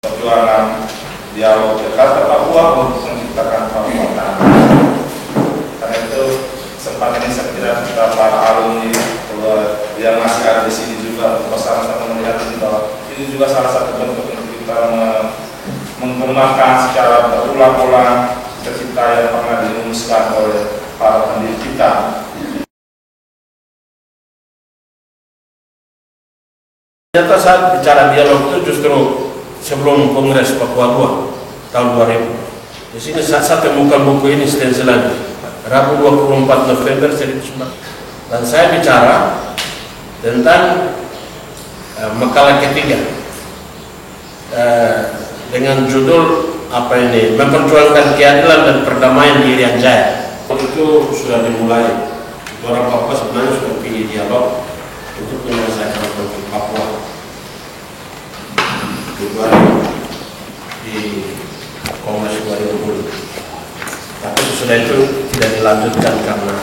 Perjuangan dialog Jakarta Papua untuk menciptakan Papua. Karena itu kesempatan ini saya kira kita para alumni yang masih ada di sini juga sama-sama melihat bahwa ini juga salah satu bentuk untuk kita mengembangkan secara berulang-ulang cita-cita yang pernah dirumuskan oleh para pendidik kita. Ternyata saat bicara dialog itu justru sebelum Kongres Papua II tahun 2000. Di sini saya temukan buku ini stensilan Rabu 24 November 1990. Dan saya bicara tentang makalah ketiga dengan judul memperjuangkan keadilan dan perdamaian di Irian Jaya. Itu sudah dimulai. Orang Papua sebenarnya sudah pilih dialog untuk menyelesaikan konflik Papua. Di Kongres 2010. Tapi sesudah itu tidak dilanjutkan karena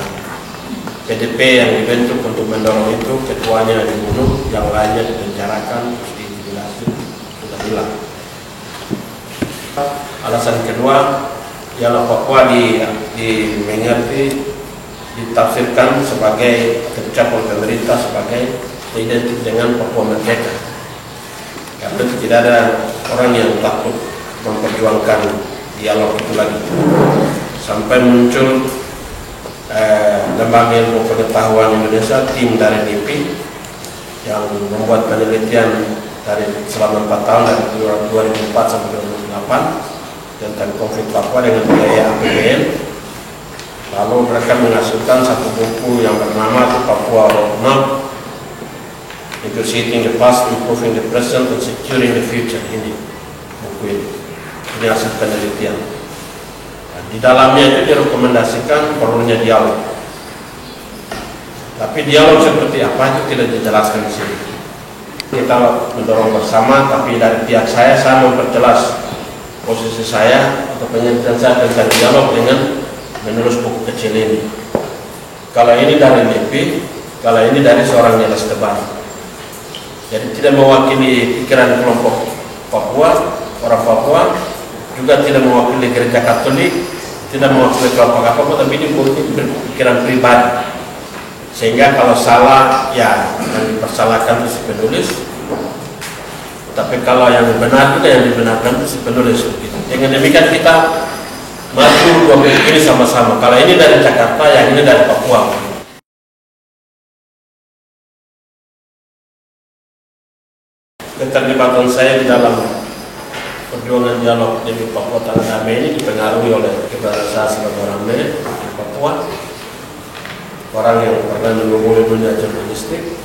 PDP yang dibentuk untuk mendorong itu ketuanya dibunuh, yang lainnya dipenjarakan, terus diintimidasi, sudah hilang. Alasan kedua ialah Papua dimengerti, ditafsirkan sebagai kebijakan pemerintah sebagai identik dengan Papua Merdeka. Karena tidak ada orang yang takut memperjuangkan dialog itu lagi. Sampai muncul Lembaga Ilmu Pengetahuan Indonesia, tim dari DIPI yang membuat penelitian selama 4 tahun dari 2004 sampai 2008 tentang konflik Papua dengan biaya APBN. Lalu mereka menghasilkan satu buku yang bernama Papua Roadmap, Negotiating the Past, Improving the Present, and Securing the Future. Ini buku ini hasil penelitian. Nah, di dalamnya itu direkomendasikan perlunya dialog. Tapi dialog seperti apa itu tidak dijelaskan di sini. Kita mendorong bersama, tapi dari pihak saya memperjelas posisi saya atau penelitian saya tentang dialog dengan menulis buku kecil ini. Kalau ini dari DP, kalau ini dari seorang Niels Tebar. Jadi tidak mewakili pikiran kelompok Papua, orang Papua, juga tidak mewakili gereja Katolik, tidak mewakili kelompok apa-apa, tapi ini pikiran pribadi. Sehingga kalau salah, ya yang dipersalahkan itu si penulis. Tapi kalau yang benar juga yang dibenarkan itu si penulis. Dengan demikian kita maju dua buku ini sama-sama. Kalau ini dari Jakarta, yang ini dari Papua. Keterlibatan saya di dalam perjuangan dialog di Papua Tanah Damai ini dipengaruhi oleh keberadaan saya sebagai orang di Papua, orang yang pernah mengungguli dunia jurnalistik,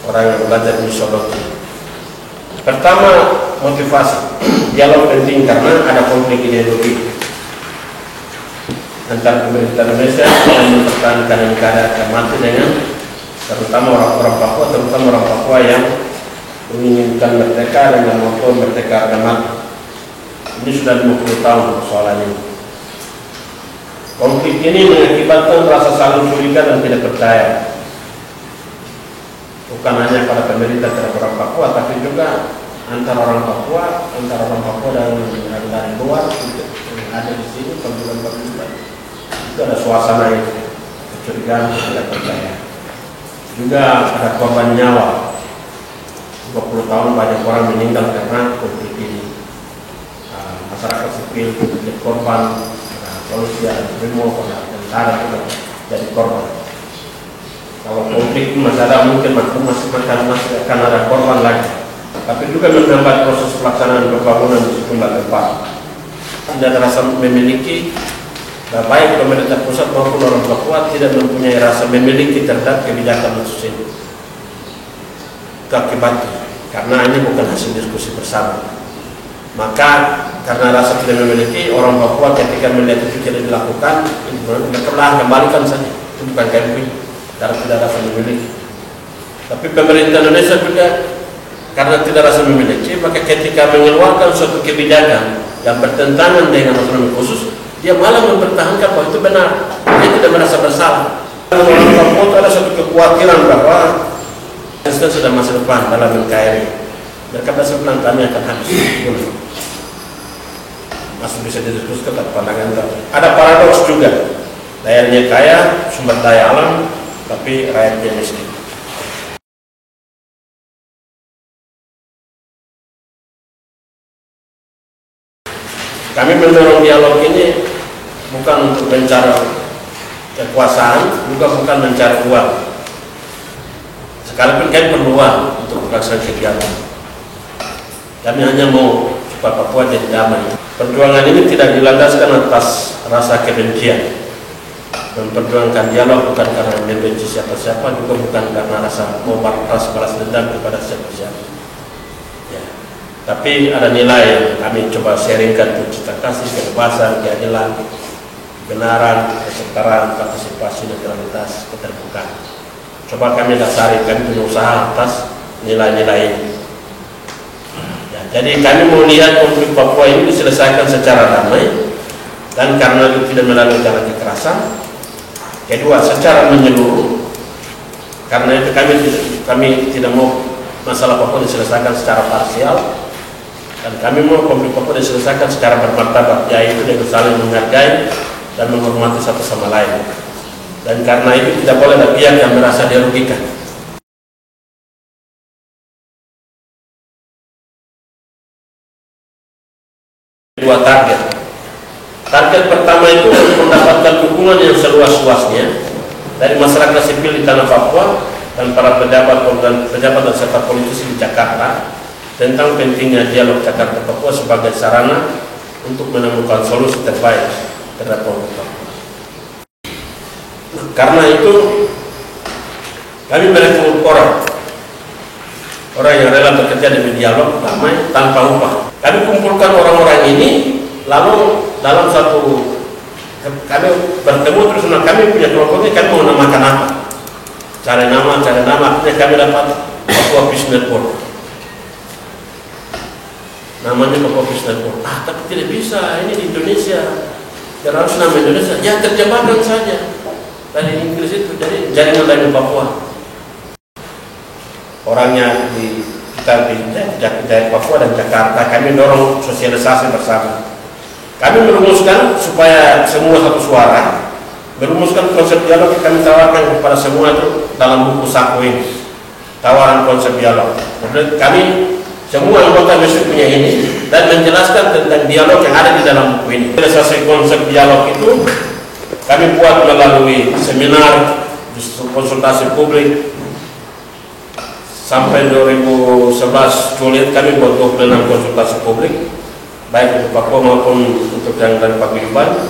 orang yang belajar musikologi. Pertama, motivasi dialog penting karena ada konflik ideologi antara pemerintah Indonesia yang mempertahankan negara mati dengan terutama orang-orang Papua, terutama orang Papua yang menginginkan merdeka dengan moto merdeka harga mati. Ini sudah 50 tahun persoalan ini. Konflik ini mengakibatkan rasa saling curiga dan tidak percaya, bukan hanya pada pemerintah terhadap orang Papua, tapi juga antara orang Papua dan dari luar yang ada di sini, pembunuhan-pembunuhan. Itu ada suasana itu, kecurigaan, tidak percaya. Juga ada korban nyawa. 20 tahun banyak orang meninggal karena konflik ini. Masyarakat sipil menjadi korban, polisi ada brimob, tentara juga jadi korban. Kalau konflik masih ada mungkin masih akan ada korban lagi. Tapi juga menambah proses pelaksanaan pembangunan di sejumlah tempat. Tidak ada rasa memiliki, baik pemerintah pusat maupun orang Papua tidak mempunyai rasa memiliki terhadap kebijakan khusus ini. Itu akibatnya. karena ini bukan hasil diskusi bersama. Maka karena rasa tidak memiliki, orang Papua ketika melihat itu tidak dilakukan, mereka kembalikan saja, itu bukan camping, karena tidak rasa memiliki. Tapi pemerintah Indonesia juga karena tidak rasa memiliki, maka ketika mengeluarkan suatu kebijakan yang bertentangan dengan otonomi khusus, dia malah mempertahankan bahwa itu benar, dia tidak merasa bersalah. Orang Papua itu ada suatu kekhawatiran bahwa kita sudah masa depan dalam NKRI. Mereka masa depan kami akan habis. Masih bisa didiskusikan tentang pandangan kami. Ada paradoks juga. Daerahnya kaya, sumber daya alam, tapi rakyatnya miskin. Kami mendorong dialog ini bukan untuk mencari kekuasaan, juga bukan mencari uang. Sekalipun kami perlu uang untuk melaksanakan kegiatan. Kami hanya mau supaya Papua jadi damai. Perjuangan ini tidak dilandaskan atas rasa kebencian. Memperjuangkan dialog bukan karena membenci siapa-siapa, juga bukan karena rasa mau balas dendam kepada siapa-siapa. Ya. Tapi ada nilai yang kami coba sharingkan untuk cita kasih, kebebasan, keadilan, kebenaran, kesetaraan, partisipasi, netralitas, keterbukaan. Coba kami dasari, kami punya usaha atas nilai-nilai ini. Ya, jadi kami mau lihat konflik Papua ini diselesaikan secara damai, dan karena itu tidak melalui jalan kekerasan. Kedua, secara menyeluruh, karena itu kami tidak mau masalah Papua diselesaikan secara parsial, dan kami mau konflik Papua diselesaikan secara bermartabat, yaitu dengan saling menghargai dan menghormati satu sama lain. Dan karena itu tidak boleh ada pihak yang merasa dirugikan. Dua target. Target pertama itu mendapatkan dukungan yang seluas-luasnya dari masyarakat sipil di tanah Papua dan para pejabat dan serta politisi di Jakarta tentang pentingnya dialog Jakarta Papua sebagai sarana untuk menemukan solusi terbaik terhadap konflik Papua. Karena itu kami merekrut orang yang rela bekerja demi dialog damai tanpa upah. Kami kumpulkan orang-orang ini, lalu dalam satu kami bertemu terus kami punya kelompoknya, kami mau namakan apa? Cari nama, akhirnya kami dapat Papua Peace Network. Namanya Papua Peace Network. Tapi tidak bisa, ini di Indonesia. Harus nama Indonesia. Ya terjemahkan saja. Dari Inggris itu, dari jaringan dari Papua. Orangnya kita dari Papua dan Jakarta, kami dorong sosialisasi bersama. Kami merumuskan supaya semua satu suara, merumuskan konsep dialog yang kami tawarkan kepada semua itu dalam buku saku ini, tawaran konsep dialog. Kemudian kami semua anggota mesti punya ini dan menjelaskan tentang dialog yang ada di dalam buku ini. Realisasi konsep dialog itu kami buat melalui seminar, konsultasi publik. Sampai 2011 Juli kami buat 26 konsultasi publik, baik untuk Papua maupun untuk yang dari Paguyuban.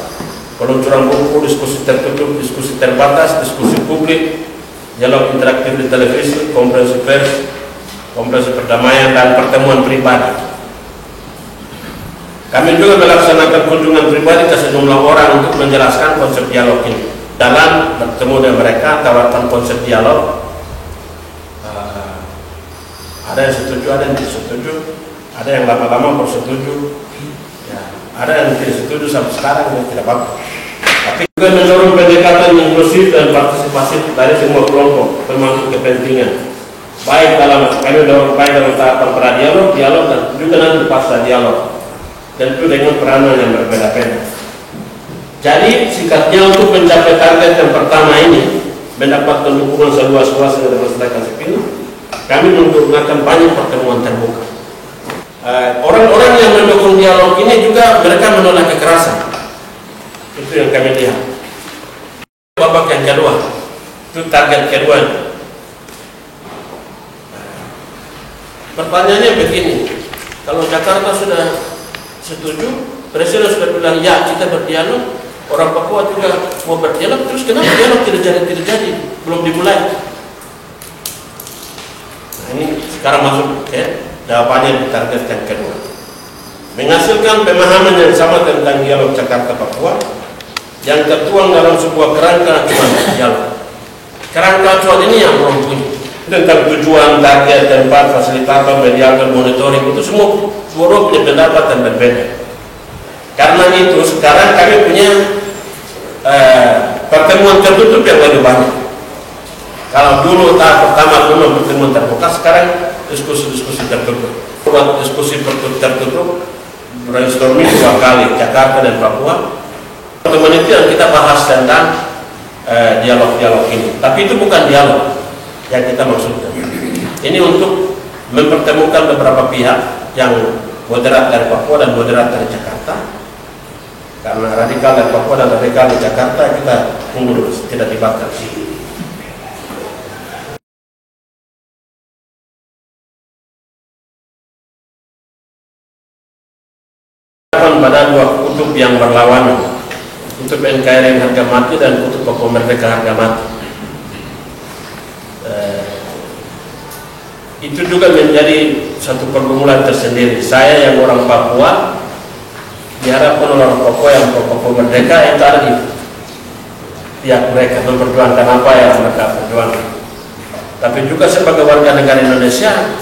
Peluncuran buku, diskusi tertutup, diskusi terbatas, diskusi publik, dialog interaktif di televisi, konferensi pers, konferensi perdamaian, dan pertemuan pribadi. Kami juga melaksanakan kunjungan pribadi ke sejumlah orang untuk menjelaskan konsep dialog ini. Dalam bertemu dengan mereka, tawarkan konsep dialog. Ada yang setuju, ada yang tidak setuju, ada yang lama-lama bersetuju, ya, ada yang tidak setuju sampai sekarang yang tidak bagus. Tapi juga mendorong pendekatan inklusif dan partisipasi dari semua kelompok termasuk kepentingan. Baik dalam kami dorong baik dalam tahapan pra-dialog, dialog, dan juga nanti pasca dialog. Dan itu dengan peranan yang berbeda-beda. Jadi sikapnya untuk mencapai target yang pertama ini, mendapatkan dukungan seluas-luasnya dari masyarakat sipil, kami menggunakan banyak pertemuan terbuka. Orang-orang yang mendukung dialog ini juga mereka menolak kekerasan. Itu yang kami lihat. Babak yang kedua, itu target kedua. Pertanyaannya begini, kalau Jakarta sudah setuju, Presiden sudah bilang ya kita berdialog, orang Papua juga mau berdialog, terus kenapa dialog tidak jadi, belum dimulai? Nah, ini sekarang masuk Jawabannya di target yang kedua. Menghasilkan pemahaman yang sama tentang dialog Jakarta-Papua yang tertuang dalam sebuah kerangka acuan dialog. Kerangka acuan ini yang belum punya. Tentang tujuan, target, tempat, fasilitator, mediator, monitoring, itu semua punya pendapat dan berbeda. Karena itu sekarang kami punya pertemuan tertutup yang lebih banyak. Kalau dulu tahap pertama dulu pertemuan terbuka, sekarang diskusi-diskusi tertutup. Buat diskusi tertutup, brainstorming 2 kali, Jakarta dan Papua. Pertemuan itu yang kita bahas tentang dialog-dialog ini. Tapi itu bukan dialog yang kita maksudkan. Ini untuk mempertemukan beberapa pihak yang moderat dari Papua dan moderat dari Jakarta. Karena radikal dari Papua dan radikal di Jakarta kita tunggu dulu, tidak dibakar. Pada 2 kutub yang berlawanan, kutub NKRI harga mati dan kutub Papua Merdeka harga mati. Itu juga menjadi satu pergumulan tersendiri. Saya yang orang Papua diharapkan orang Papua yang Papua Merdeka yang ada di pihak mereka memperjuangkan apa yang mereka perjuangkan. Tapi juga sebagai warga negara Indonesia,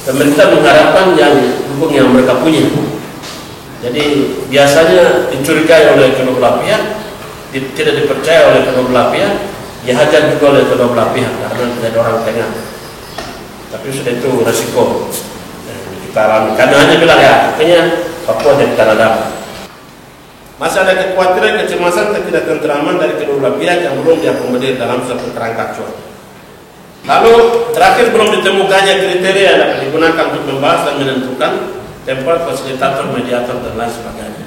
pemerintah mengharapkan yang dukung yang mereka punya. Jadi biasanya dicurigai oleh kedua belah pihak, tidak dipercaya oleh kedua belah pihak, dihajar juga oleh kedua belah pihak karena tidak orang tengah. Tapi sudah itu resiko kita alami. Karena hanya bilang ya, akhirnya Papua jadi tanah damai. Masih ada kekhawatiran, kecemasan, ketidaktentraman dari kedua belah pihak yang belum diakomodir dalam suatu kerangka acuan. Lalu terakhir belum ditemukannya kriteria yang dapat digunakan untuk membahas dan menentukan tempat, fasilitator, mediator, dan lain sebagainya.